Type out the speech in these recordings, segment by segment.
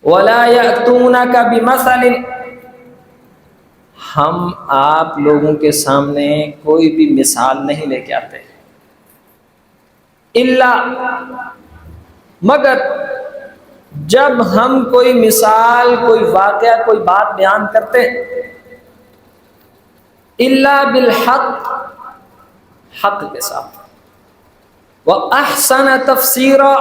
وَلَا يَأْتُونَكَ بِمَثَلٍ، ہم آپ لوگوں کے سامنے کوئی بھی مثال نہیں لے کے آتے، الا، مگر جب ہم کوئی مثال، کوئی واقعہ، کوئی بات بیان کرتے ہیں، الا بالحق، حق کے ساتھ، وَأَحْسَنَ تَفْسِيرًا،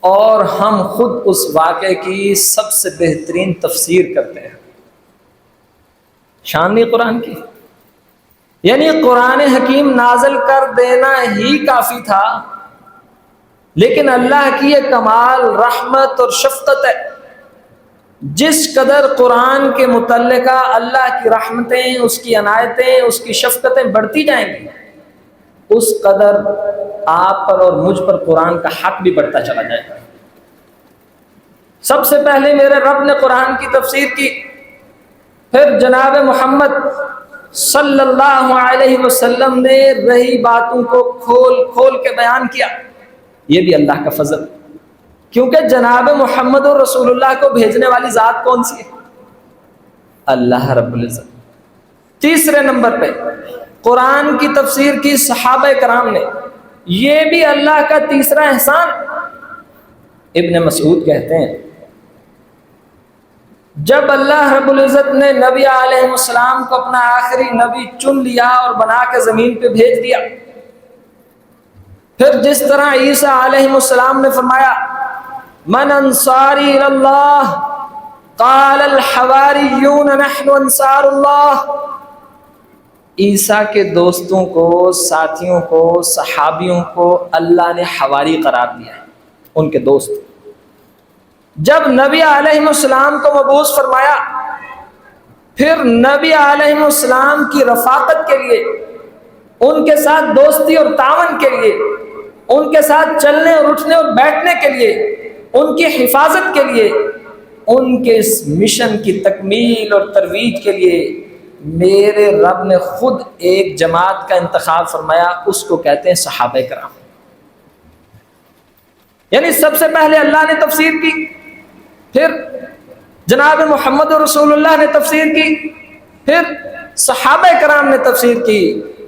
اور ہم خود اس واقعے کی سب سے بہترین تفسیر کرتے ہیں۔ شان نہیں قرآن کی، یعنی قرآن حکیم نازل کر دینا ہی کافی تھا، لیکن اللہ کی یہ کمال رحمت اور شفقت ہے، جس قدر قرآن کے متعلقہ اللہ کی رحمتیں، اس کی عنایتیں، اس کی شفقتیں بڑھتی جائیں گی، اس قدر آپ پر اور مجھ پر قرآن کا حق بھی بڑھتا چلا جائے گا۔ سب سے پہلے میرے رب نے قرآن کی تفسیر کی، پھر جناب محمد صلی اللہ علیہ وسلم نے رہی باتوں کو کھول کھول کے بیان کیا، یہ بھی اللہ کا فضل، کیونکہ جناب محمد رسول اللہ کو بھیجنے والی ذات کون سی ہے؟ اللہ رب العزت۔ تیسرے نمبر پہ قرآن کی تفسیر کی صحابہ کرام نے، یہ بھی اللہ کا تیسرا احسان۔ ابن مسعود کہتے ہیں جب اللہ رب العزت نے نبی علیہ السلام کو اپنا آخری نبی چن لیا اور بنا کے زمین پہ بھیج دیا، پھر جس طرح عیسیٰ علیہ السلام نے فرمایا من انصاری الی اللہ قال الحواریون نحن انصار اللہ، عیسیٰ کے دوستوں کو، ساتھیوں کو، صحابیوں کو اللہ نے حواری قرار دیا ہے، ان کے دوست۔ جب نبی علیہ السلام کو مبعوث فرمایا، پھر نبی علیہ السلام کی رفاقت کے لیے، ان کے ساتھ دوستی اور تعاون کے لیے، ان کے ساتھ چلنے اور اٹھنے اور بیٹھنے کے لیے، ان کی حفاظت کے لیے، ان کے اس مشن کی تکمیل اور ترویج کے لیے میرے رب نے خود ایک جماعت کا انتخاب فرمایا، اس کو کہتے ہیں صحابہ کرام۔ یعنی سب سے پہلے اللہ نے تفسیر کی، پھر جناب محمد رسول اللہ نے تفسیر کی، پھر صحابہ کرام نے تفسیر کی۔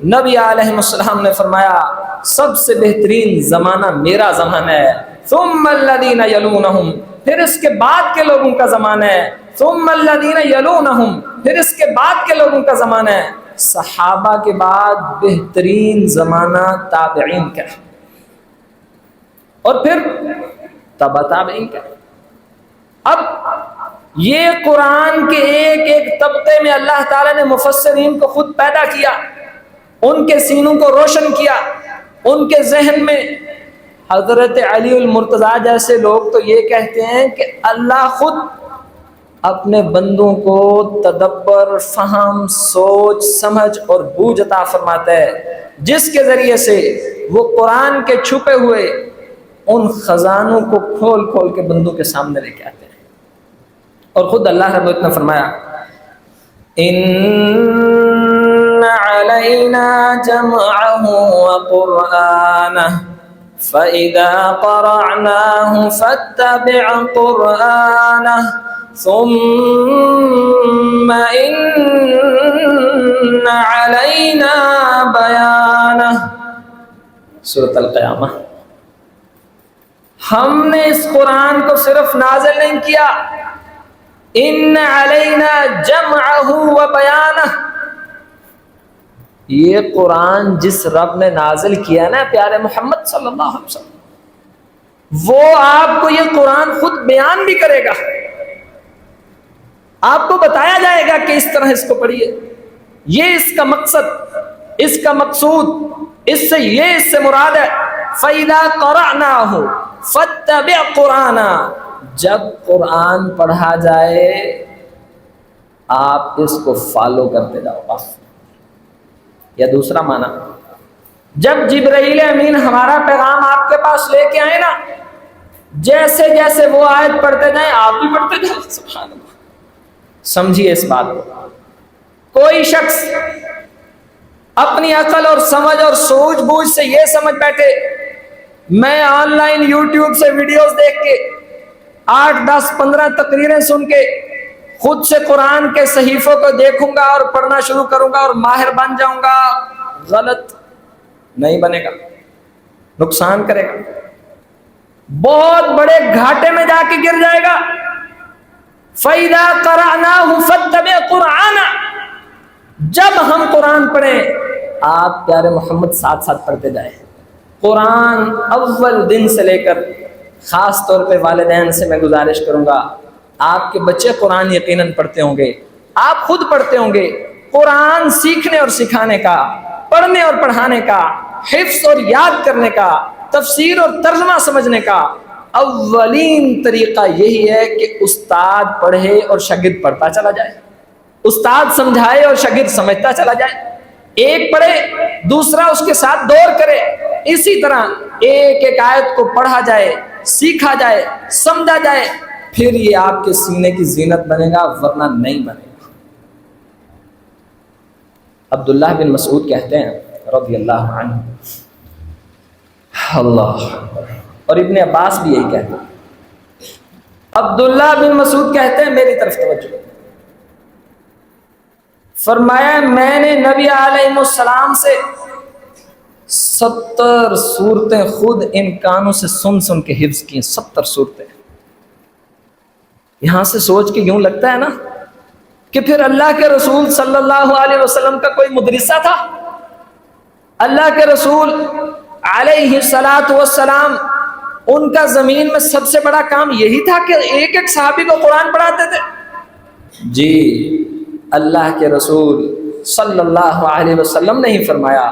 نبی علیہ السلام نے فرمایا سب سے بہترین زمانہ میرا زمانہ ہے، ثم الذین یلونہم، پھر اس کے بعد کے لوگوں کا زمانہ ہے، ثم الذین یلونہم، پھر اس کے بعد کے لوگوں کا زمانہ ہے۔ صحابہ کے بعد بہترین زمانہ تابعین کا، اور پھر تبع تابعین کا۔ اب یہ قرآن کے ایک ایک طبقے میں اللہ تعالیٰ نے مفسرین کو خود پیدا کیا، ان کے سینوں کو روشن کیا، ان کے ذہن میں۔ حضرت علی المرتضیٰ جیسے لوگ تو یہ کہتے ہیں کہ اللہ خود اپنے بندوں کو تدبر، فہم، سوچ، سمجھ اور بوجھ عطا فرماتا ہے، جس کے ذریعے سے وہ قرآن کے چھپے ہوئے ان خزانوں کو کھول کھول کے بندوں کے سامنے لے کے آتے ہیں۔ اور خود اللہ رب نے فرمایا ان علینا جمعہ وقرآنہ فَإِذَا قَرَعْنَاهُ فَاتَّبِعْ قُرْآنَهُ ثُمَّ إِنَّ عَلَيْنَا بَيَانَهُ۔ سورۃ القیامہ۔ ہم نے اس قرآن کو صرف نازل نہیں کیا، ان علینا جمعہ و بیانہ، یہ قرآن جس رب نے نازل کیا نا پیارے محمد صلی اللہ علیہ وسلم، وہ آپ کو یہ قرآن خود بیان بھی کرے گا، آپ کو بتایا جائے گا کہ اس طرح اس کو پڑھیے، یہ اس کا مقصد، اس کا مقصود، اس سے مراد ہے۔ فَإِذَا قَرَعْنَاهُ فَاتَّبِعْ قُرْآنَهُ، جب قرآن پڑھا جائے آپ اس کو فالو کرتے جاؤ بس۔ یا دوسرا معنی، جب جبرائیل امین ہمارا پیغام آپ کے پاس لے کے آئے نا، جیسے جیسے وہ آیت پڑھتے جائیں آپ بھی پڑھتے جائیں۔ سبحان اللہ۔ سمجھیے اس بات کو، کوئی شخص اپنی عقل اور سمجھ اور سوچ بوجھ سے یہ سمجھ بیٹھے میں آن لائن یوٹیوب سے ویڈیوز دیکھ کے 8 10 15 تقریریں سن کے خود سے قرآن کے صحیفوں کو دیکھوں گا اور پڑھنا شروع کروں گا اور ماہر بن جاؤں گا، غلط نہیں بنے گا، نقصان کرے گا، بہت بڑے گھاٹے میں جا کے گر جائے گا۔ فَإِذَا قَرَأْنَاهُ فَاتَّبِعْ قُرْآنَهُ، جب ہم قرآن پڑھیں آپ پیارے محمد ساتھ ساتھ پڑھتے جائیں۔ قرآن اول دن سے لے کر خاص طور پہ والدین سے میں گزارش کروں گا، آپ کے بچے قرآن یقیناً پڑھتے ہوں گے، آپ خود پڑھتے ہوں گے۔ قرآن سیکھنے اور سکھانے کا، پڑھنے اور پڑھانے کا، حفظ اور یاد کرنے کا، تفسیر اور ترجمہ سمجھنے کا اولین طریقہ یہی ہے کہ استاد پڑھے اور شاگرد پڑھتا چلا جائے، استاد سمجھائے اور شاگرد سمجھتا چلا جائے، ایک پڑھے دوسرا اس کے ساتھ دور کرے، اسی طرح ایک ایک آیت کو پڑھا جائے، سیکھا جائے، سمجھا جائے، پھر یہ آپ کے سینے کی زینت بنے گا، ورنہ نہیں بنے گا۔ عبداللہ بن مسعود کہتے ہیں رضی اللہ عنہ، اللہ، اور ابن عباس بھی یہی کہتے ہیں۔ عبداللہ بن مسعود کہتے ہیں، میری طرف توجہ، فرمایا میں نے نبی علیہ السلام سے 70 صورتیں خود ان کانوں سے سن سن کے حفظ کی، 70 صورتیں۔ یہاں سے سوچ کے یوں لگتا ہے نا کہ پھر اللہ کے رسول صلی اللہ علیہ وسلم کا کوئی مدرسہ تھا؟ اللہ کے رسول علیہ السلام ان کا زمین میں سب سے بڑا کام یہی تھا کہ ایک ایک صحابی کو قرآن پڑھاتے تھے؟ جی، اللہ کے رسول صلی اللہ علیہ وسلم نے ہی فرمایا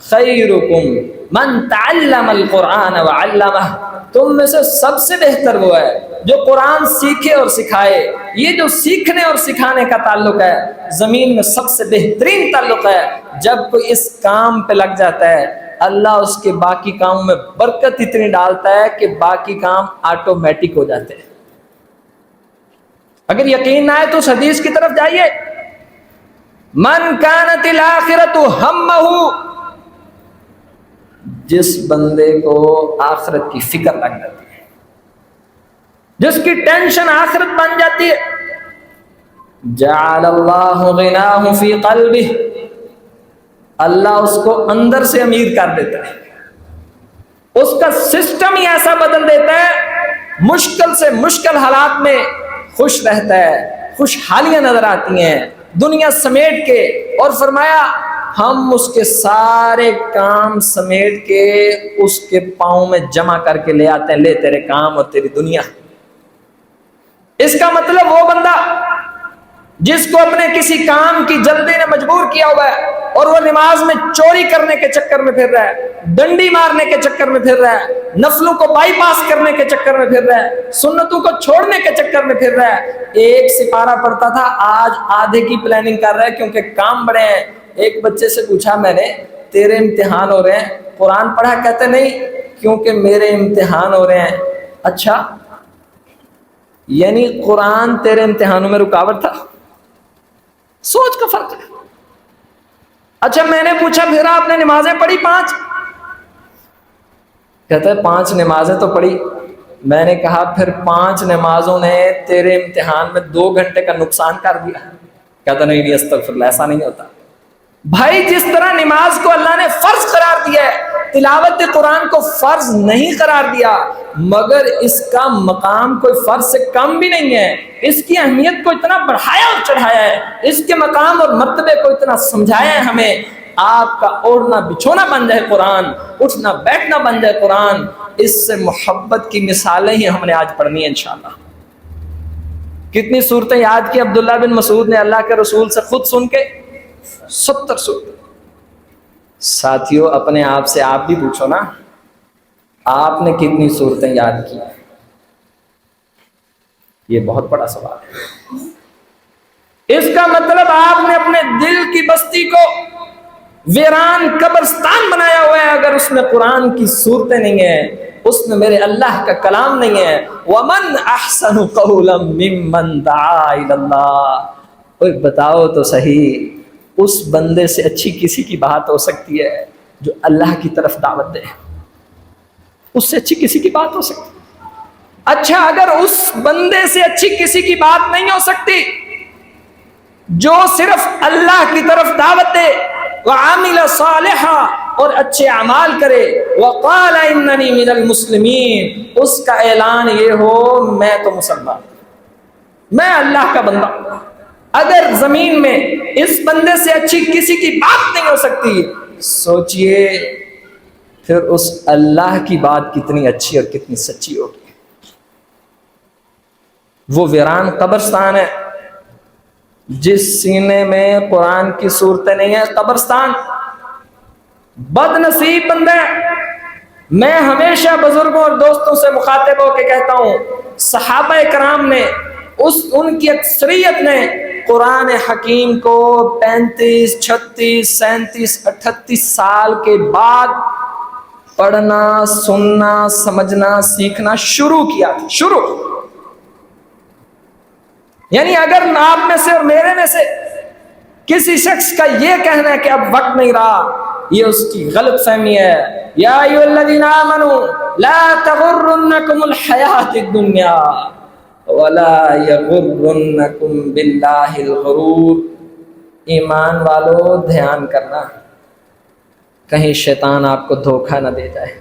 خیرکم من تعلم القرآن وعلمہ، تم میں سے سب سے بہتر وہ ہے جو قرآن سیکھے اور سکھائے۔ یہ جو سیکھنے اور سکھانے کا تعلق ہے زمین میں سب سے بہترین تعلق ہے۔ جب کوئی اس کام پہ لگ جاتا ہے اللہ اس کے باقی کاموں میں برکت اتنی ڈالتا ہے کہ باقی کام آٹومیٹک ہو جاتے ہیں۔ اگر یقین نہ آئے تو اس حدیث کی طرف جائیے، من کانت الآخرۃ ہمہ، جس بندے کو آخرت کی فکر لگ جاتی ہے، جس کی ٹینشن آخرت بن جاتی ہے، جعل اللہ غناہ فی قلبہ، اللہ اس کو اندر سے امیر کر دیتا ہے، اس کا سسٹم ہی ایسا بدل دیتا ہے، مشکل سے مشکل حالات میں خوش رہتا ہے، خوشحالیاں نظر آتی ہیں دنیا سمیٹ کے، اور فرمایا ہم اس کے سارے کام سمیٹ کے اس کے پاؤں میں جمع کر کے لے آتے ہیں، لے تیرے کام اور تیری دنیا۔ اس کا مطلب وہ بندہ جس کو اپنے کسی کام کی جلدی نے مجبور کیا ہوا ہے اور وہ نماز میں چوری کرنے کے چکر میں پھر رہا ہے، ڈنڈی مارنے کے چکر میں پھر رہا ہے، نفلوں کو بائی پاس کرنے کے چکر میں پھر رہا ہے، سنتوں کو چھوڑنے کے چکر میں پھر رہا ہے، ایک سپارہ پڑھتا تھا آج آدھے کی پلاننگ کر رہا ہے کیونکہ کام بڑے ہیں۔ ایک بچے سے پوچھا میں نے تیرے امتحان ہو رہے ہیں، قرآن پڑھا؟ کہتے نہیں کیونکہ میرے امتحان ہو رہے ہیں۔ اچھا، یعنی قرآن تیرے امتحانوں میں رکاوٹ تھا؟ سوچ کا فرق ہے۔ اچھا میں نے پوچھا پھر آپ نے نمازیں پڑھی 5؟ کہتا ہے 5 نمازیں تو پڑھی۔ میں نے کہا پھر 5 نمازوں نے تیرے امتحان میں 2 گھنٹے کا نقصان کر دیا؟ کہتا نہیں استغفر اللہ، ایسا نہیں ہوتا بھائی۔ جس طرح نماز کو اللہ نے فرض قرار دیا ہے، تلاوت قرآن کو فرض نہیں قرار دیا، مگر اس کا مقام کوئی فرض سے کم بھی نہیں ہے، اس کی اہمیت کو اتنا بڑھایا اور چڑھایا ہے، اس کے مقام اور مرتبے کو اتنا سمجھایا ہے ہمیں۔ آپ کا اوڑھنا بچھونا بن جائے قرآن، اٹھنا بیٹھنا بن جائے قرآن۔ اس سے محبت کی مثالیں ہی ہم نے آج پڑھنی ہیں انشاءاللہ۔ کتنی صورتیں یاد کی عبداللہ بن مسعود نے اللہ کے رسول سے خود سن کے؟ 70 صورتیں۔ ساتھیوں اپنے آپ سے آپ بھی پوچھو نا، آپ نے کتنی صورتیں یاد کی؟ یہ بہت بڑا سوال ہے۔ اس کا مطلب آپ نے اپنے دل کی بستی کو ویران قبرستان بنایا ہوا ہے اگر اس میں قرآن کی صورتیں نہیں ہیں، اس میں میرے اللہ کا کلام نہیں ہے۔ وَمَنْ أَحْسَنُ قَوْلًا مِّمَّنْ دَعَا إِلَى اللَّهِ، اوہ بتاؤ تو صحیح اس بندے سے اچھی کسی کی بات ہو سکتی ہے جو اللہ کی طرف دعوت دے؟ اس سے اچھی کسی کی بات ہو سکتی ہے؟ اچھا اگر اس بندے سے اچھی کسی کی بات نہیں ہو سکتی جو صرف اللہ کی طرف دعوت دے وعامل صالحا اور اچھے اعمال کرے وقال اننی من المسلمین، اس کا اعلان یہ ہو میں تو مسلمان، میں اللہ کا بندہ، اگر زمین میں اس بندے سے اچھی کسی کی بات نہیں ہو سکتی، سوچئے پھر اس اللہ کی بات کتنی اچھی اور کتنی سچی ہوگی۔ وہ ویران قبرستان ہے جس سینے میں قرآن کی صورتیں نہیں ہیں، قبرستان بد نصیب بندہ ہے۔ میں ہمیشہ بزرگوں اور دوستوں سے مخاطب ہو کے کہتا ہوں، صحابہ کرام نے ان کی اکثریت نے قرآن حکیم کو 35 36 37 38 سال کے بعد پڑھنا، سننا، سمجھنا، سیکھنا شروع کیا تھا، شروع۔ یعنی اگر آپ میں سے اور میرے میں سے کسی شخص کا یہ کہنا ہے کہ اب وقت نہیں رہا، یہ اس کی غلط فہمی ہے۔ یا ایھا الذین آمنوا لا تغرنکم الحیاۃ الدنیا ولا یغرنکم باللہ الغرور۔ ایمان والو دھیان کرنا، کہیں شیطان آپ کو دھوکہ نہ دے جائے،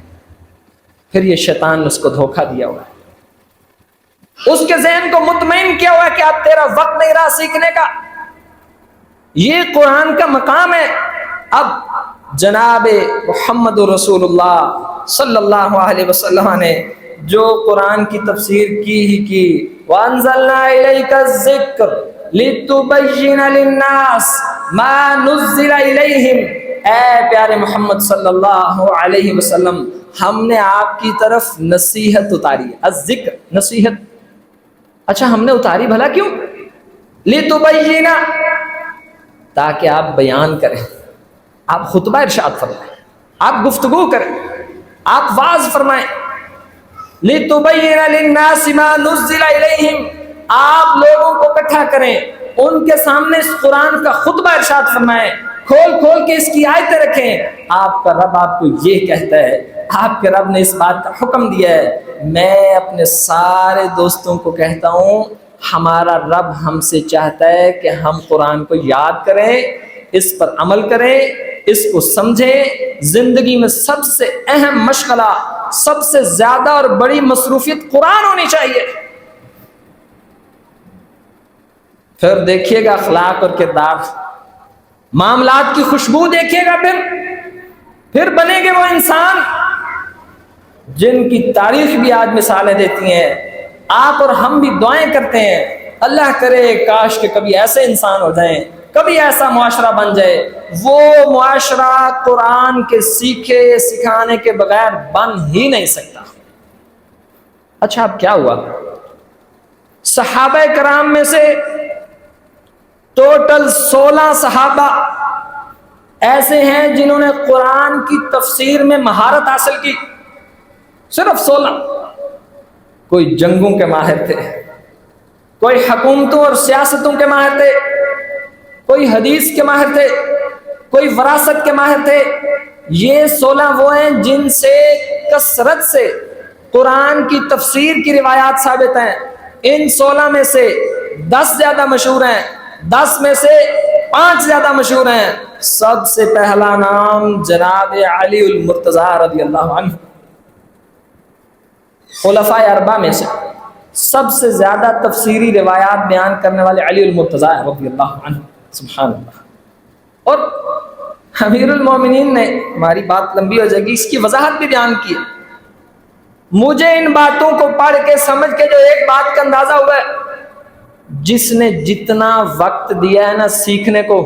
پھر یہ شیطان نے اس کو دھوکہ دیا ہوا ہے، اس کے ذہن کو مطمئن کیا ہوا ہے کہ اب تیرا وقت نہیں رہا سیکھنے کا۔ یہ قرآن کا مقام ہے۔ اب جناب محمد رسول اللہ صلی اللہ علیہ وسلم نے جو قرآن کی تفسیر کی ہی کی، وَأَنزَلْنَا إِلَيْكَ الذِّكْرَ لِتُبَيِّنَ لِلنَّاسِ مَا نُزِّلَ إِلَيْهِمْ۔ اے پیارے محمد صلی اللہ علیہ وسلم، ہم نے آپ کی طرف نصیحت اتاری ہے، الذکر نصیحت۔ اچھا ہم نے اتاری بھلا کیوں؟ لِتُبَيِّنَ، تاکہ آپ بیان کریں، آپ خطبہ ارشاد فرمائیں، آپ گفتگو کریں، آپ واعظ فرمائیں۔ لِتُبَيِّنَ لِلنَّاسِ مَا نُزِّلَ إِلَيْهِمْ، آپ لوگوں کو اکٹھا کریں، ان کے سامنے اس قرآن کا خطبہ ارشاد فرمائیں، کھول کھول کے اس کی آیتیں رکھیں۔ آپ کا رب آپ کو یہ کہتا ہے، آپ کے رب نے اس بات کا حکم دیا ہے۔ میں اپنے سارے دوستوں کو کہتا ہوں، ہمارا رب ہم سے چاہتا ہے کہ ہم قرآن کو یاد کریں، اس پر عمل کریں، اس کو سمجھیں۔ زندگی میں سب سے اہم مشغلہ، سب سے زیادہ اور بڑی مصروفیت قرآن ہونی چاہیے۔ پھر دیکھیے گا اخلاق اور کردار، معاملات کی خوشبو دیکھیے گا، پھر بنے گے وہ انسان جن کی تاریخ بھی آج مثالیں دیتی ہیں۔ آپ اور ہم بھی دعائیں کرتے ہیں، اللہ کرے کاش کہ کبھی ایسے انسان ہو جائیں، کبھی ایسا معاشرہ بن جائے۔ وہ معاشرہ قرآن کے سیکھے سکھانے کے بغیر بن ہی نہیں سکتا۔ اچھا اب کیا ہوا؟ صحابہ کرام میں سے ٹوٹل 16 صحابہ ایسے ہیں جنہوں نے قرآن کی تفسیر میں مہارت حاصل کی، صرف 16۔ کوئی جنگوں کے ماہر تھے، کوئی حکومتوں اور سیاستوں کے ماہر تھے، کوئی حدیث کے ماہر تھے، کوئی وراثت کے ماہر تھے۔ یہ 16 وہ ہیں جن سے کثرت سے قرآن کی تفسیر کی روایات ثابت ہیں۔ ان 16 میں سے 10 زیادہ مشہور ہیں، 10 میں سے 5 زیادہ مشہور ہیں۔ سب سے پہلا نام جناب علی المرتضیٰ رضی اللہ عنہ، خلفاء اربعہ میں سے سب سے زیادہ تفسیری روایات بیان کرنے والے علی المرتضیٰ رضی اللہ عنہ، سبحان اللہ۔ اور امیر المومنین نے، ہماری بات لمبی ہو جائے گی، اس کی وضاحت بھی بیان کی ہے۔ مجھے ان باتوں کو پڑھ کے سمجھ کے جو ایک بات کا اندازہ ہوا ہے، جس نے جتنا وقت دیا ہے نا سیکھنے کو،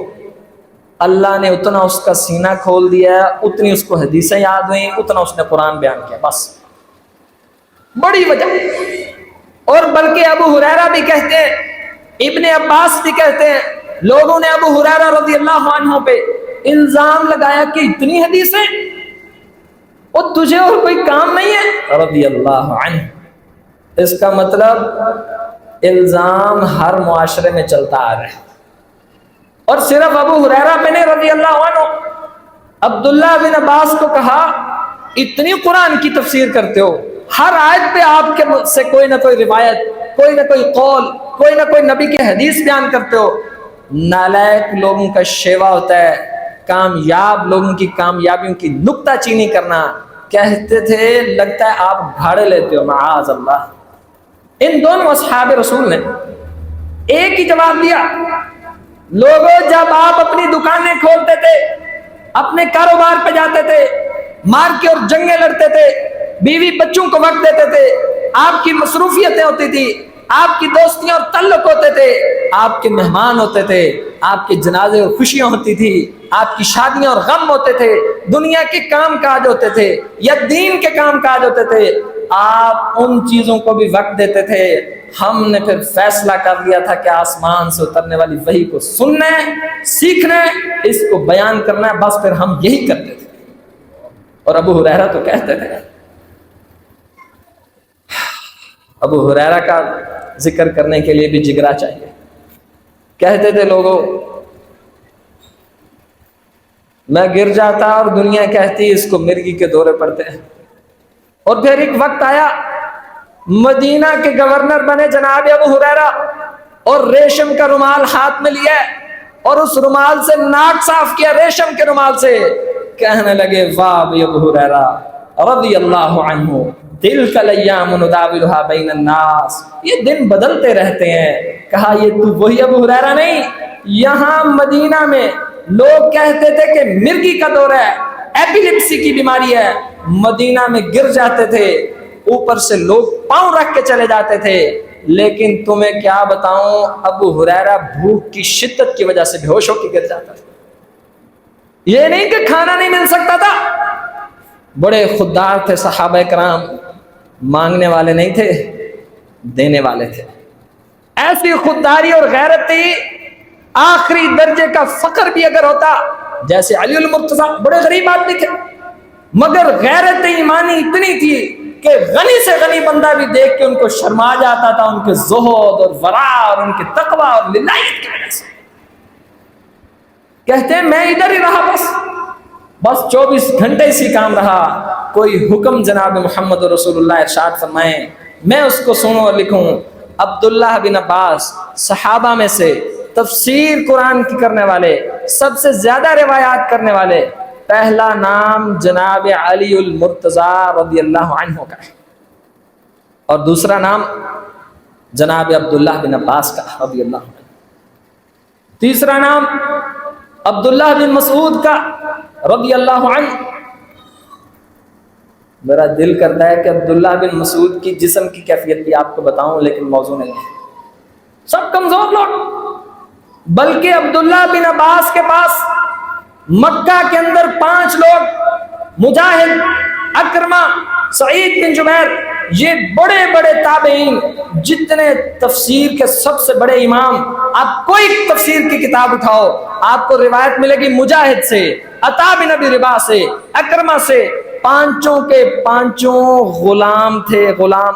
اللہ نے اتنا اس کا سینہ کھول دیا ہے، اتنی اس کو حدیثیں یاد ہوئیں، اتنا اس نے قرآن بیان کیا، بس بڑی وجہ۔ اور بلکہ ابو ہریرہ بھی کہتے ہیں، ابن عباس بھی کہتے ہیں، لوگوں نے ابو ہریرہ رضی اللہ عنہ پہ الزام لگایا کہ اتنی حدیثیں اور تجھے اور کوئی کام نہیں ہے، رضی اللہ عنہ۔ اس کا مطلب الزام ہر معاشرے میں چلتا آ رہا ہے، اور صرف ابو ہریرہ پہ نہیں رضی اللہ عنہ۔ عبداللہ بن عباس کو کہا اتنی قرآن کی تفسیر کرتے ہو، ہر آیت پہ آپ کے سے کوئی نہ کوئی روایت، کوئی نہ کوئی قول، کوئی نہ کوئی نبی کی حدیث بیان کرتے ہو۔ نالائق لوگوں کا شیوا ہوتا ہے کامیاب لوگوں کی کامیابیوں کی نکتہ چینی کرنا۔ کہتے تھے لگتا ہے آپ بھاڑے لیتے ہو، معاذ اللہ۔ ان دونوں اصحاب رسول نے ایک ہی جواب دیا، لوگوں جب آپ اپنی دکانیں کھولتے تھے، اپنے کاروبار پہ جاتے تھے، مار کے اور جنگیں لڑتے تھے، بیوی بچوں کو وقت دیتے تھے، آپ کی مصروفیتیں ہوتی تھی، آپ کی دوستیاں اور تعلق ہوتے تھے، آپ کے مہمان ہوتے تھے، آپ کے جنازے اور خوشیاں ہوتی تھی، آپ کی شادیاں اور غم ہوتے تھے، دنیا کے کام کاج ہوتے تھے یا دین کے کام کاج ہوتے تھے، آپ ان چیزوں کو بھی وقت دیتے تھے۔ ہم نے پھر فیصلہ کر لیا تھا کہ آسمان سے اترنے والی وحی کو سننا ہے، سیکھنا ہے، اس کو بیان کرنا ہے، بس پھر ہم یہی کرتے تھے۔ اور ابو ہریرہ تو کہتے تھے، ابو ہریرہ کا ذکر کرنے کے لیے بھی جگرا چاہیے۔ کہتے تھے لوگوں، میں گر جاتا اور دنیا کہتی اس کو مرغی کے دورے پڑتے ہیں۔ اور پھر ایک وقت آیا، مدینہ کے گورنر بنے جناب ابو ہریرہ، اور ریشم کا رومال ہاتھ میں لیا اور اس رومال سے ناک صاف کیا، ریشم کے رومال سے۔ کہنے لگے واہ بھی ابو ہریرہ رضی اللہ عنہ، تلک الایام نداولھا بین الناس، یہ دن بدلتے رہتے ہیں۔ کہا یہ تو وہی ابو ہریرہ نہیں، یہاں مدینہ میں لوگ کہتے تھے کہ مرگی کا دورہ ہے، ایپیلیپسی کی بیماری ہے، مدینہ میں گر جاتے تھے، اوپر سے لوگ پاؤں رکھ کے چلے جاتے تھے۔ لیکن تمہیں کیا بتاؤں، ابو ہریرہ بھوک کی شدت کی وجہ سے بے ہوش ہو کے گر جاتا تھا۔ یہ نہیں کہ کھانا نہیں مل سکتا تھا، بڑے خوددار تھے صحابہ کرام، مانگنے والے نہیں تھے، دینے والے تھے۔ ایسی خودداری اور غیرت تھی، آخری درجے کا فقر بھی اگر ہوتا، جیسے علی المرتضیٰ بڑے غریب آدمی تھے، مگر غیرت ایمانی اتنی تھی کہ غنی سے غنی بندہ بھی دیکھ کے ان کو شرما جاتا تھا، ان کے زہد اور ورع اور ان کے تقوی اور للہیت کی وجہ سے۔ کہتے ہیں میں ادھر ہی رہا، بس 24 گھنٹے اسی کام رہا، کوئی حکم جناب محمد رسول اللہ ارشاد فرمائیں میں اس کو سنوں اور لکھوں۔ عبداللہ بن عباس صحابہ میں سے تفسیر قرآن کی کرنے والے، سب سے زیادہ روایات کرنے والے، پہلا نام جناب علی المرتضیٰ رضی اللہ عنہ کا ہے، اور دوسرا نام جناب عبداللہ بن عباس کا رضی اللہ عنہ، تیسرا نام عبداللہ بن مسعود کا رضی اللہ عنہ۔ میرا دل کرتا ہے کہ عبداللہ بن مسعود کی جسم کی کیفیت بھی آپ کو بتاؤں، لیکن موضوع نہیں ہے، سب کمزور لوگ۔ بلکہ عبداللہ بن عباس کے پاس مکہ کے اندر 5 لوگ، مجاہد، اکرمہ، سعید بن جبیر، یہ بڑے بڑے تابعین، جتنے تفسیر کے سب سے بڑے امام، آپ کوئی تفسیر کی کتاب اٹھاؤ آپ کو روایت ملے گی مجاہد سے، عطا بن ابی رباح سے، اکرمہ سے، 5 کے 5 غلام تھے، غلام۔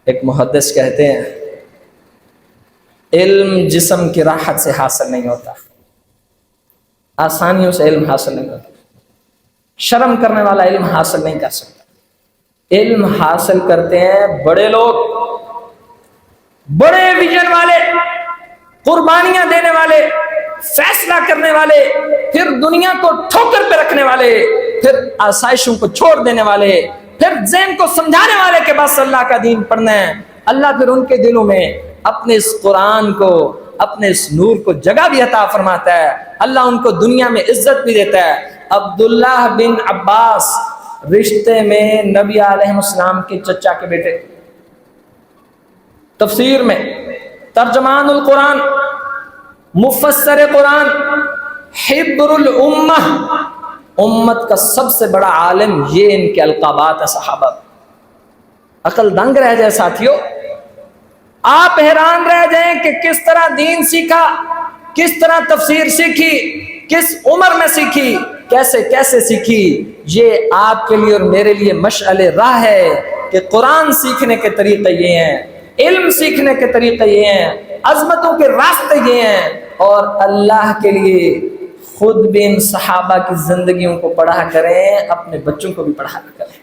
ایک محدث کہتے ہیں علم جسم کی راحت سے حاصل نہیں ہوتا، آسانیوں سے علم حاصل نہیں ہوتا، شرم کرنے والا علم حاصل نہیں کر سکتا۔ علم حاصل کرتے ہیں بڑے لوگ، بڑے ویژن والے، قربانیاں دینے والے، فیصلہ کرنے والے، پھر دنیا کو ٹھوکر پہ رکھنے والے، پھر آسائشوں کو چھوڑ دینے والے، پھر ذہن کو سمجھانے والے کہ بس اللہ کا دین پڑھنا ہے۔ اللہ پھر ان کے دلوں میں اپنے اس قرآن کو، اپنے اس نور کو جگہ بھی عطا فرماتا ہے، اللہ ان کو دنیا میں عزت بھی دیتا ہے۔ عبداللہ بن عباس رشتے میں نبی علیہ السلام کے چچا کے بیٹے، تفسیر میں ترجمان القرآن، مفسر قرآن، حبر الامہ، امت کا سب سے بڑا عالم، یہ ان کے القابات ہیں صحابہ۔ عقل دنگ رہ جائے ساتھیوں، آپ حیران رہ جائیں کہ کس طرح دین سیکھا، کس طرح تفسیر سیکھی، کس عمر میں سیکھی، کیسے کیسے سیکھی۔ یہ آپ کے لیے اور میرے لیے مشعل راہ ہے کہ قرآن سیکھنے کے طریقے یہ ہیں، علم سیکھنے کے طریقے یہ ہیں، عظمتوں کے راستے یہ ہیں، اور اللہ کے لیے خود بھی ان صحابہ کی زندگیوں کو پڑھا کریں، اپنے بچوں کو بھی پڑھا کریں،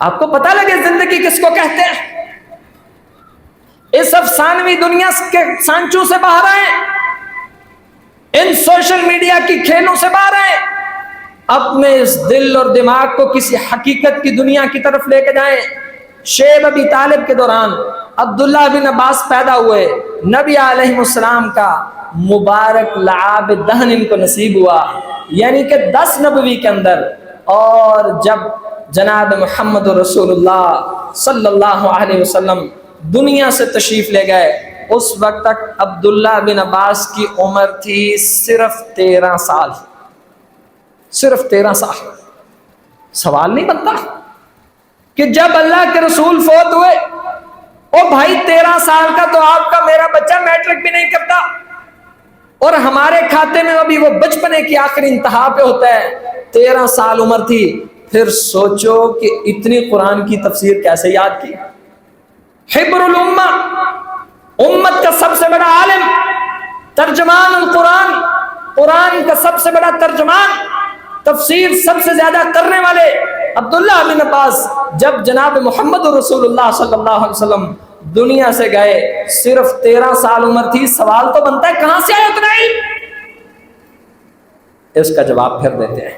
آپ کو پتہ لگے زندگی کس کو کہتے ہیں۔ اس افسانوی دنیا کے سانچوں سے باہر آئیں، ان سوشل میڈیا کی کھیلوں سے باہر آئیں، اپنے اس دل اور دماغ کو کسی حقیقت کی دنیا کی طرف لے کے جائیں۔ شیب ابی طالب کے دوران عبداللہ بن عباس پیدا ہوئے، نبی علیہ السلام کا مبارک لعاب دہن ان کو نصیب ہوا، یعنی کہ 10 نبوی کے اندر، اور جب جناب محمد رسول اللہ صلی اللہ علیہ وسلم دنیا سے تشریف لے گئے، اس وقت تک عبداللہ بن عباس کی عمر تھی صرف 13 سال، صرف 13 سال۔ سوال نہیں بنتا کہ جب اللہ کے رسول فوت ہوئے، او بھائی 13 سال کا تو آپ کا میرا بچہ میٹرک بھی نہیں کرتا، اور ہمارے کھاتے میں ابھی وہ بچپنے کی آخری انتہا پہ ہوتا ہے، 13 سال عمر تھی۔ پھر سوچو کہ اتنی قرآن کی تفسیر کیسے یاد کی۔ حبر الامہ، امت کا سب سے بڑا عالم، ترجمان القرآن، قرآن کا سب سے بڑا ترجمان، تفسیر سب سے زیادہ کرنے والے عبداللہ بن عباس، جب جناب محمد رسول اللہ صلی اللہ علیہ وسلم دنیا سے گئے، صرف 13 سال عمر تھی۔ سوال تو بنتا ہے کہاں سے آیا اتنا علم؟ اس کا جواب پھر دیتے ہیں۔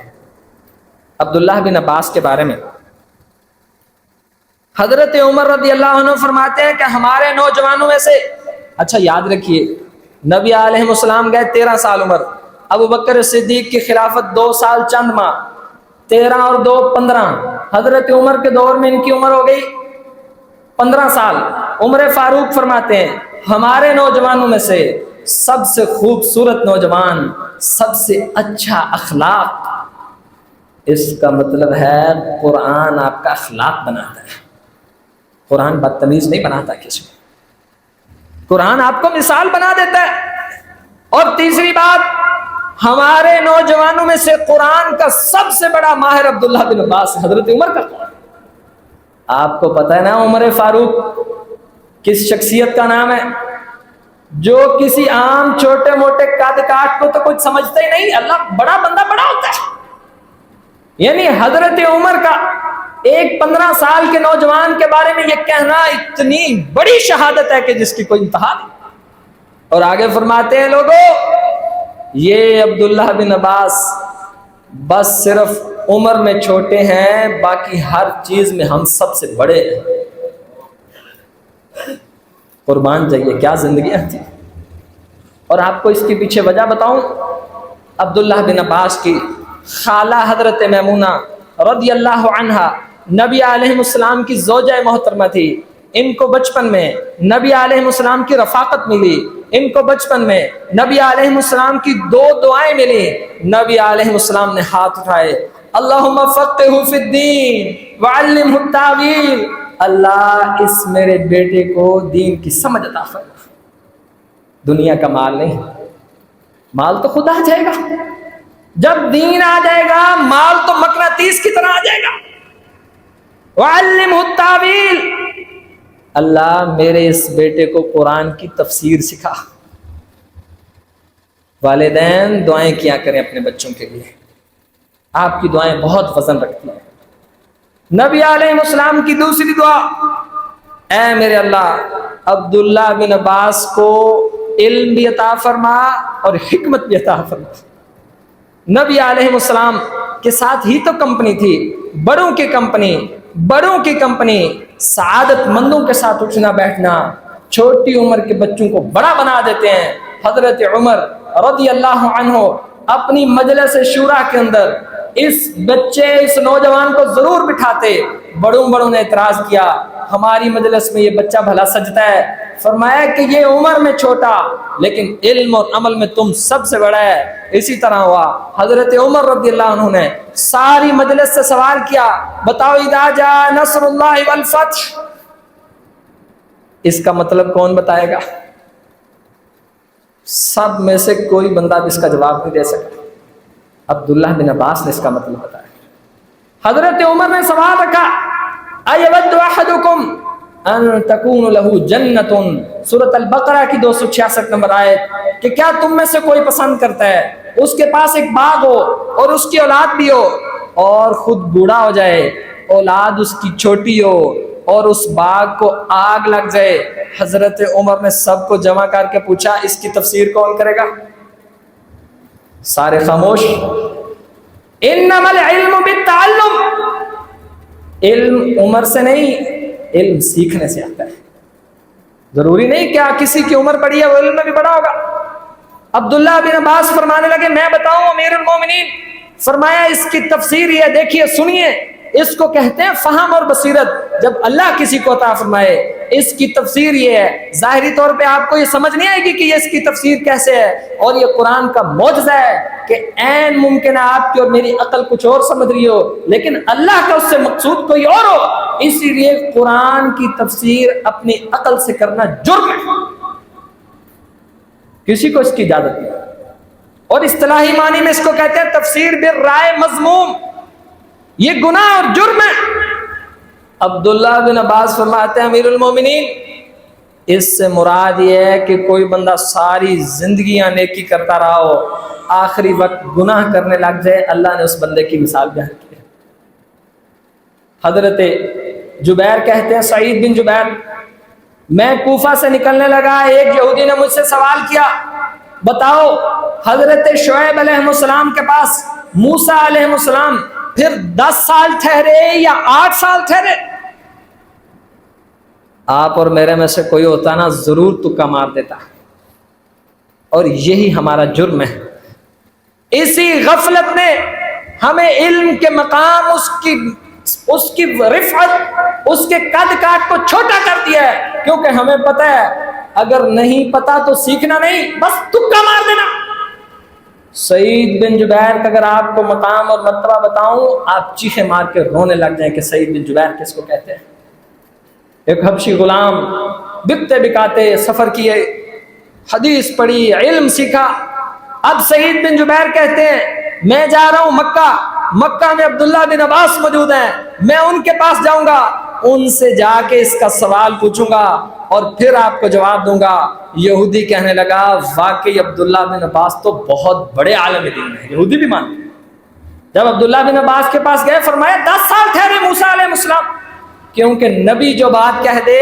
عبداللہ بن عباس کے بارے میں حضرت عمر رضی اللہ عنہ فرماتے ہیں کہ ہمارے نوجوانوں میں سے، اچھا یاد رکھیے، نبی علیہ السلام گئے 13 سال عمر، ابو بکر صدیق کی خلافت 2 سال چند ماہ، 13 اور 2 15، حضرت عمر کے دور میں ان کی عمر ہو گئی 15 سال۔ عمر فاروق فرماتے ہیں ہمارے نوجوانوں میں سے سب سے خوبصورت نوجوان، سب سے اچھا اخلاق۔ اس کا مطلب ہے قرآن آپ کا اخلاق بناتا ہے، قرآن بدتمیز نہیں بناتا کسی کو، قرآن آپ کو مثال بنا دیتا ہے۔ اور تیسری بات، ہمارے نوجوانوں میں سے قرآن کا سب سے بڑا ماہر عبداللہ بن عباس، حضرت عمر کا قرآن۔ آپ کو پتہ ہے نا عمر فاروق کس شخصیت کا نام ہے؟ جو کسی عام چھوٹے موٹے قد کاٹ کو تو کچھ سمجھتا ہی نہیں، اللہ بڑا بندہ بڑا ہوتا ہے۔ یعنی حضرت عمر کا ایک 15 سال کے نوجوان کے بارے میں یہ کہنا اتنی بڑی شہادت ہے کہ جس کی کوئی انتہا نہیں۔ اور آگے فرماتے ہیں لوگوں، یہ عبداللہ بن عباس بس صرف عمر میں چھوٹے ہیں، باقی ہر چیز میں ہم سب سے بڑے ہیں۔ قربان جائیے کیا زندگیاں تھی۔ اور آپ کو اس کے پیچھے وجہ بتاؤں، عبداللہ بن عباس کی خالہ حضرت میمونہ رضی اللہ عنہا نبی علیہ السلام کی زوجہ محترمہ تھی۔ ان کو بچپن میں نبی علیہ السلام کی رفاقت ملی، ان کو بچپن میں نبی علیہ السلام کی 2 دعائیں ملی۔ نبی علیہ السلام نے ہاتھ اٹھائے، اللہم فقہہ فی الدین وعلمہ التاویل، اللہ اس میرے بیٹے کو دین کی سمجھ عطا فرما۔ دنیا کا مال نہیں، مال تو خود آ جائے گا، جب دین آ جائے گا مال تو مقناطیس کی طرح آ جائے گا۔ وعلمہ التاویل، اللہ میرے اس بیٹے کو قرآن کی تفسیر سکھا۔ والدین دعائیں کیا کریں اپنے بچوں کے لیے، آپ کی دعائیں بہت وزن رکھتی ہیں۔ نبی علیہ السلام کی دوسری دعا، اے میرے اللہ عبداللہ بن عباس کو علم بھی عطا فرما اور حکمت بھی عطا فرما۔ نبی علیہ السلام کے ساتھ ہی تو کمپنی تھی، بڑوں کی کمپنی، بڑوں کی کمپنی، سعادت مندوں کے ساتھ اٹھنا بیٹھنا، چھوٹی عمر کے بچوں کو بڑا بنا دیتے ہیں۔ حضرت عمر رضی اللہ عنہ اپنی مجلس شورا کے اندر اس بچے، اس نوجوان کو ضرور بٹھاتے۔ بڑوں نے اعتراض کیا، ہماری مجلس میں یہ بچہ بھلا سجتا ہے۔ فرمایا کہ یہ عمر میں چھوٹا لیکن علم اور عمل میں تم سب سے بڑا ہے۔ اسی طرح ہوا، حضرت عمر رضی اللہ عنہ نے ساری مجلس سے سوال کیا، بتاؤ اذا جاء نصر اللہ والفتح، اس کا مطلب کون بتائے گا؟ سب میں سے کوئی بندہ بھی اس کا جواب نہیں دے سکتا۔ عبداللہ بن عباس نے اس کا مطلب بتایا۔ حضرت عمر نے سوال رکھا، ایود احدکم ان تکون لہ جنت، سورۃ البقرہ کی 266 نمبر آیت، کہ کیا تم میں سے کوئی پسند کرتا ہے اس کے پاس ایک باغ ہو اور اس کی اولاد بھی ہو اور خود بوڑھا ہو جائے، اولاد اس کی چھوٹی ہو اور اس باغ کو آگ لگ جائے، حضرت عمر نے سب کو جمع کر کے پوچھا اس کی تفسیر کون کرے گا؟ سارے خاموش۔ انما العلم بالتعلم، علم عمر سے نہیں، علم سیکھنے سے آتا ہے۔ ضروری نہیں کیا کسی کی عمر بڑی ہے وہ علم میں بھی بڑا ہوگا۔ عبداللہ بن عباس فرمانے لگے میں بتاؤں امیر المومنین؟ فرمایا اس کی تفسیر یہ دیکھیے، سنیے، اس کو کہتے ہیں فہم اور بصیرت، جب اللہ کسی کو عطا فرمائے۔ اس کی تفسیر یہ ہے، ظاہری طور پہ آپ کو یہ سمجھ نہیں آئے گی کہ یہ اس کی تفسیر کیسے ہے، اور یہ قرآن کا معجزہ ہے کہ عین ممکن ہے آپ کی اور میری عقل کچھ اور سمجھ رہی ہو لیکن اللہ کا اس سے مقصود کوئی اور ہو، اسی لیے قرآن کی تفسیر اپنی عقل سے کرنا جرم ہے، کسی کو اس کی اجازت نہیں۔ اور اصطلاحی معنی میں اس کو کہتے ہیں تفسیر بالرائے مذموم، یہ گناہ اور جرم ہے۔ عبداللہ بن عباس فرماتے ہیں امیر المومنین اس سے مراد یہ ہے کہ کوئی بندہ ساری زندگیاں نیکی کرتا رہا ہو، آخری وقت گناہ کرنے لگ جائے، اللہ نے اس بندے کی مثال بیان کی ہے۔ حضرت جبیر کہتے ہیں، سعید بن جبیر، میں کوفہ سے نکلنے لگا، ایک یہودی نے مجھ سے سوال کیا بتاؤ حضرت شعیب علیہ السلام کے پاس موسیٰ علیہ السلام پھر 10 سال ٹھہرے یا 8 سال ٹھہرے؟ آپ اور میرے میں سے کوئی ہوتا نا ضرور تکا مار دیتا، اور یہی ہمارا جرم ہے۔ اسی غفلت نے ہمیں علم کے مقام، اس کی رفعت، اس کے قد کاٹ کو چھوٹا کر دیا ہے، کیونکہ ہمیں پتہ ہے اگر نہیں پتا تو سیکھنا نہیں، بس تکا مار دینا۔ سعید بن جبیر کا اگر آپ کو مقام اور مرتبہ بتاؤں آپ چیخیں مار کے رونے لگ جائیں کہ سعید بن جبیر کس کو کہتے ہیں۔ ایک حبشی غلام بکتے بکاتے سفر کیے، حدیث پڑھی، علم سیکھا۔ اب سعید بن جبیر کہتے ہیں میں جا رہا ہوں مکہ میں عبداللہ بن عباس موجود ہیں، میں ان کے پاس جاؤں گا، ان سے جا کے اس کا سوال پوچھوں گا اور پھر آپ کو جواب دوں گا۔ یہودی کہنے لگا واقعی عبداللہ بن عباس تو بہت بڑے عالم دین ہیں، یہودی بھی مانتے ہیں۔ جب عبداللہ بن عباس کے پاس گئے فرمایا 10 سال ٹھہرے موسیٰ علیہ السلام، کیونکہ نبی جو بات کہہ دے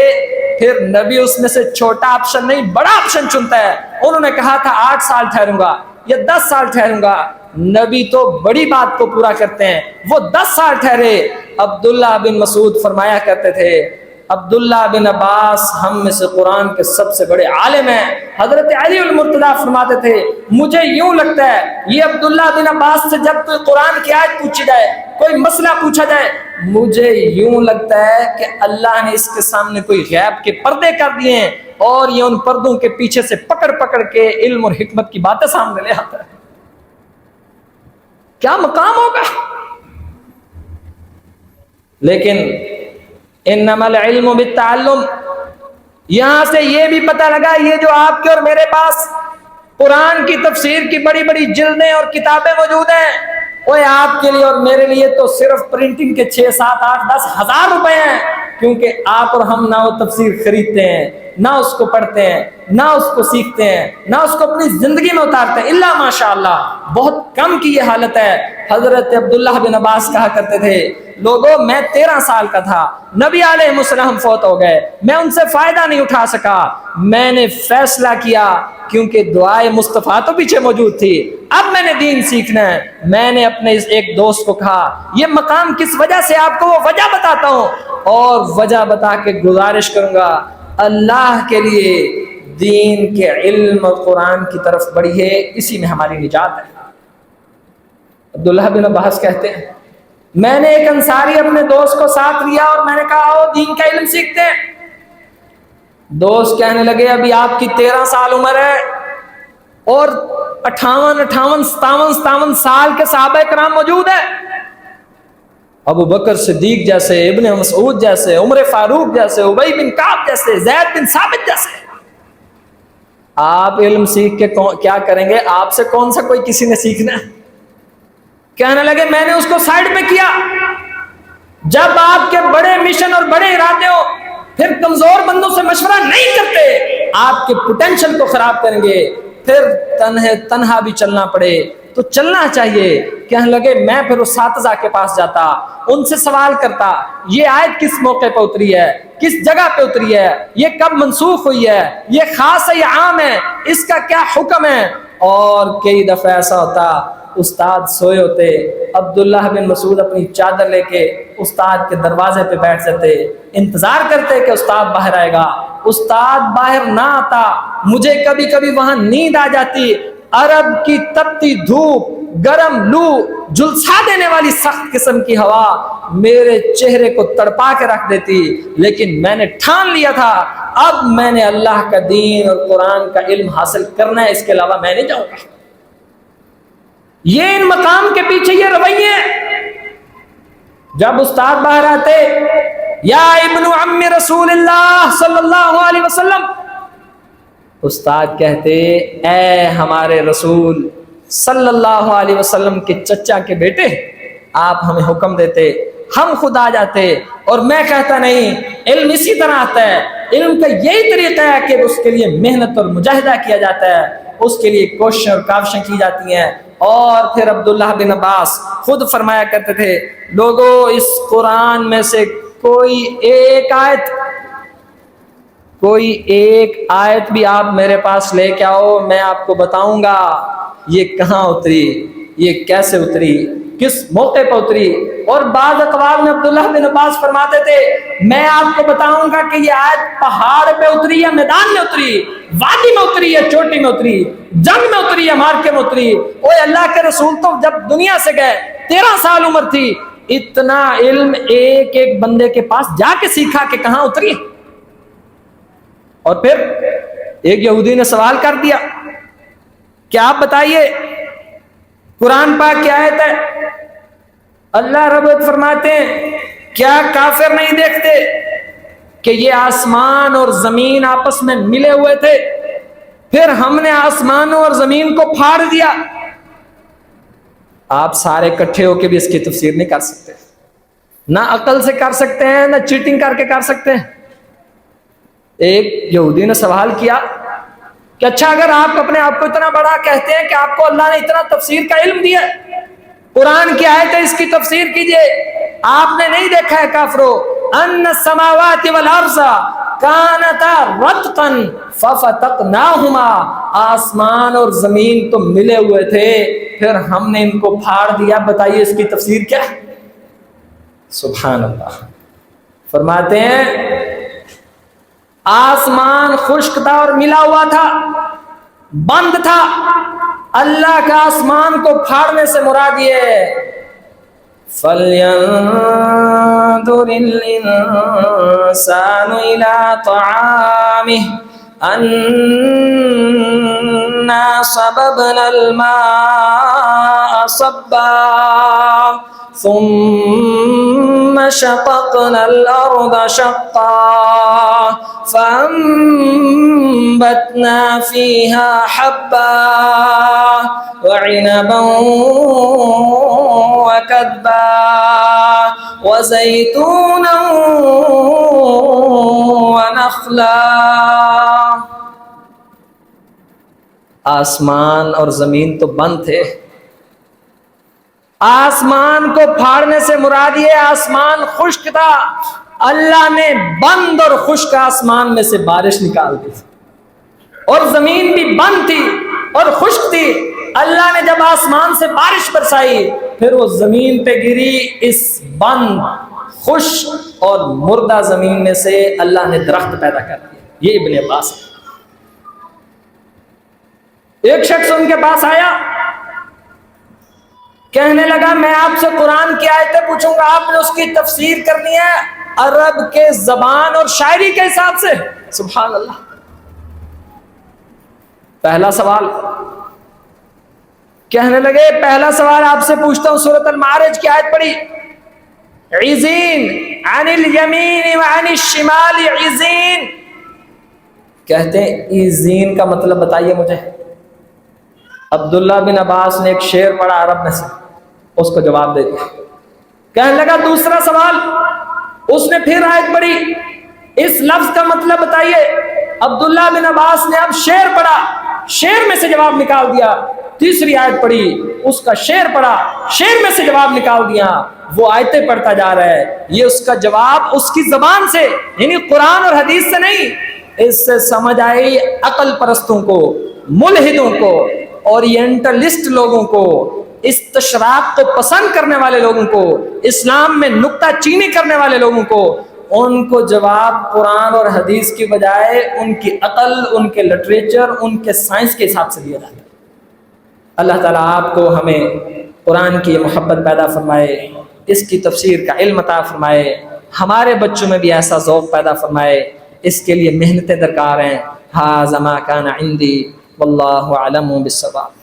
پھر نبی اس میں سے چھوٹا آپشن نہیں بڑا آپشن چنتا ہے۔ انہوں نے کہا تھا 8 سال ٹھہروں گا یا 10 سال ٹھہروں گا، نبی تو بڑی بات کو پورا کرتے ہیں، وہ 10 سال ٹھہرے۔ عبداللہ بن مسعود فرمایا کرتے تھے عبداللہ بن عباس ہم میں سے قرآن کے سب سے بڑے عالم ہیں۔ حضرت علی المرتضیٰ فرماتے تھے مجھے یوں لگتا ہے یہ عبداللہ بن عباس سے جب کوئی قرآن کی آیت پوچھی جائے، کوئی مسئلہ پوچھا جائے، مجھے یوں لگتا ہے کہ اللہ نے اس کے سامنے کوئی غیب کے پردے کر دیے ہیں اور یہ ان پردوں کے پیچھے سے پکڑ پکڑ کے علم اور حکمت کی باتیں سامنے لے آتا ہے۔ کیا مقام ہوگا؟ لیکن انما العلم بالتعلم، یہاں سے یہ بھی پتہ لگا یہ جو آپ کے اور میرے پاس قرآن کی تفسیر کی بڑی بڑی جلدیں اور کتابیں موجود ہیں، وہ آپ کے لیے اور میرے لیے تو صرف پرنٹنگ کے 6 7 8 10 ہزار روپے ہیں، کیونکہ آپ اور ہم نہ وہ تفسیر خریدتے ہیں، نہ اس کو پڑھتے ہیں، نہ اس کو سیکھتے ہیں، نہ اس کو اپنی زندگی میں اتارتے ہیں، الا ماشاءاللہ بہت کم کی یہ حالت ہے۔ حضرت عبداللہ بن عباس کہا کرتے تھے لوگوں میں 13 سال کا تھا، نبی علیہ السلام فوت ہو گئے، میں ان سے فائدہ نہیں اٹھا سکا، میں نے فیصلہ کیا کیونکہ دعائے مصطفیٰ تو پیچھے موجود تھی، اب میں نے دین سیکھنا ہے۔ میں نے اپنے اس ایک دوست کو کہا یہ مقام کس وجہ سے، آپ کو وہ وجہ بتاتا ہوں اور وجہ بتا کے گزارش کروں گا اللہ کے لیے دین کے علم اور قرآن کی طرف بڑھی ہے، اسی میں ہماری نجات ہے۔ عبداللہ بن عباس کہتے ہیں میں نے ایک انصاری اپنے دوست کو ساتھ لیا اور میں نے کہا آؤ دین کا علم سیکھتے ہیں۔ دوست کہنے لگے ابھی آپ کی 13 سال عمر ہے اور 58 57 سال کے صحابہ کرام موجود ہیں، ابو بکر صدیق جیسے، ابن مسعود جیسے، عمر فاروق جیسے، ابی بن کعب جیسے، زید بن ثابت جیسے، آپ علم سیکھ کے کیا کریں گے؟ آپ سے کون سا کوئی کسی نے سیکھنا ہے؟ کہنے لگے میں نے اس کو سائڈ پہ کیا، جب آپ کے بڑے مشن اور بڑے ارادے ہو پھر کمزور بندوں سے مشورہ نہیں کرتے، آپ کے پوٹینشل کو خراب کریں گے، پھر تنہا بھی چلنا پڑے، تو چلنا چاہیے۔ کہنے لگے میں پھر اساتذہ کے پاس جاتا، ان سے سوال کرتا یہ آیت کس موقع پہ اتری ہے، کس جگہ پہ اتری ہے، یہ کب منسوخ ہوئی ہے، یہ خاص ہے یہ عام ہے، اس کا کیا حکم ہے۔ اور کئی دفعہ ایسا ہوتا استاد سوئے ہوتے، عبداللہ بن مسعود اپنی چادر لے کے استاد کے دروازے پہ بیٹھ جاتے، انتظار کرتے کہ استاد باہر آئے گا۔ استاد باہر نہ آتا، مجھے کبھی کبھی وہاں نیند آ جاتی۔ عرب کی تپتی دھوپ، گرم لو، جھلسا دینے والی سخت قسم کی ہوا میرے چہرے کو تڑپا کے رکھ دیتی، لیکن میں نے ٹھان لیا تھا اب میں نے اللہ کا دین اور قرآن کا علم حاصل کرنا ہے، اس کے علاوہ میں نہیں جاؤں گا۔ یہ ان مقام کے پیچھے یہ رویے ہیں۔ جب استاد باہر آتے، یا ابن عم رسول اللہ صلی اللہ علیہ وسلم، استاد کہتے اے ہمارے رسول صلی اللہ علیہ وسلم کے چچا کے بیٹے، آپ ہمیں حکم دیتے، ہم خود آ جاتے، اور میں کہتا نہیں علم اسی طرح آتا ہے، علم کا یہی طریقہ ہے کہ اس کے لیے محنت اور مجاہدہ کیا جاتا ہے، اس کے لیے کوششیں اور کاوشیں کی جاتی ہیں۔ اور پھر عبداللہ بن عباس خود فرمایا کرتے تھے لوگوں اس قرآن میں سے کوئی ایک آیت بھی آپ میرے پاس لے کے آؤ، میں آپ کو بتاؤں گا یہ کہاں اتری، یہ کیسے اتری، کس موقع پر اتری۔ اور بعض اقوال میں عبداللہ بن عباس فرماتے تھے میں آپ کو بتاؤں گا کہ یہ آیت پہاڑ پہ اتری یا میدان میں اتری، وادی میں اتری یا چوٹی میں اتری، جنگ میں اتری یا مارکے میں اتری۔ اوے اللہ کے رسول تو جب دنیا سے گئے 13 سال عمر تھی، اتنا علم ایک ایک بندے کے پاس جا کے سیکھا کہ کہاں اتری۔ اور پھر ایک یہودی نے سوال کر دیا کہ آپ بتائیے قرآن پاک کی آیت ہے، اللہ رب فرماتے ہیں کیا کافر نہیں دیکھتے کہ یہ آسمان اور زمین آپس میں ملے ہوئے تھے، پھر ہم نے آسمانوں اور زمین کو پھاڑ دیا۔ آپ سارے اکٹھے ہو کے بھی اس کی تفسیر نہیں کر سکتے، نہ عقل سے کر سکتے ہیں نہ چیٹنگ کر کے کر سکتے ہیں۔ ایک یہودی نے سوال کیا کہ اچھا اگر آپ اپنے آپ کو اتنا بڑا کہتے ہیں کہ آپ کو اللہ نے اتنا تفسیر کا علم دیا، قرآن کی آیت ہے اس کی تفسیر کیجئے، آپ نے نہیں دیکھا ہے کافرو ان السماوات والارض کانتا رتقا ففتقناہما، آسمان اور زمین تو ملے ہوئے تھے پھر ہم نے ان کو پھاڑ دیا، بتائیے اس کی تفسیر کیا ہے؟ سبحان اللہ۔ فرماتے ہیں آسمان خشک تھا اور ملا ہوا تھا، بند تھا، اللہ کا آسمان کو پھاڑنے سے مراد یہ ہے فَلْيَنظُرِ الْإِنسَانُ إِلَىٰ طَعَامِهِ أَنَّا صَبَبْنَا الْمَاءَ صَبًّا ثُمَّ شَقَقْنَا الْأَرْضَ شَقًّا فَأَنبَتْنَا فِيهَا حَبًّا وَعِنَبًا وَكَدْبًا وَزَيْتُونًا وَنَخْلًا۔ آسمان اور زمین تو بند تھے، آسمان کو پھاڑنے سے مراد یہ آسمان خشک تھا، اللہ نے بند اور خشک آسمان میں سے بارش نکال دی، اور زمین بھی بند تھی اور خشک تھی، اللہ نے جب آسمان سے بارش برسائی پھر وہ زمین پہ گری، اس بند خشک اور مردہ زمین میں سے اللہ نے درخت پیدا کر دیا۔ یہ ابن عباس ہے۔ ایک شخص ان کے پاس آیا، کہنے لگا میں آپ سے قرآن کی آیتیں پوچھوں گا، آپ نے اس کی تفسیر کرنی ہے عرب کے زبان اور شاعری کے حساب سے۔ سبحان اللہ۔ پہلا سوال کہنے لگے پہلا سوال آپ سے پوچھتا ہوں، سورۃ المعارج کی آیت پڑھی عزین عن الیمین وعن الشمال عزین، کہتے ہیں عزین کا مطلب بتائیے مجھے۔ عبداللہ بن عباس نے ایک شعر پڑھا عرب میں سے، اس کو جواب دے دیا۔ کہنے لگا دوسرا سوال، اس نے پھر آیت پڑھی اس لفظ کا مطلب بتائیے۔ عبداللہ بن عباس نے اب شعر پڑھا، شعر میں سے جواب نکال دیا۔ تیسری آیت پڑھی، اس کا شعر پڑھا، شعر میں سے جواب نکال دیا، وہ آیتیں پڑھتا جا رہا ہے، یہ اس کا جواب اس کی زبان سے، یعنی قرآن اور حدیث سے نہیں۔ اس سے سمجھ آئی عقل پرستوں کو، ملحدوں کو، اورینٹلسٹ لوگوں کو، استشراق کو پسند کرنے والے لوگوں کو، اسلام میں نکتہ چینی کرنے والے لوگوں کو، ان کو جواب قرآن اور حدیث کی بجائے ان کی عقل، ان کے لٹریچر، ان کے سائنس کے حساب سے دیا جاتا ہے۔ اللہ تعالیٰ آپ کو ہمیں قرآن کی محبت پیدا فرمائے، اس کی تفسیر کا علم عطا فرمائے، ہمارے بچوں میں بھی ایسا ذوق پیدا فرمائے، اس کے لیے محنتیں درکار ہیں۔ ھذا ما کان عندی واللہ اعلم بالصواب۔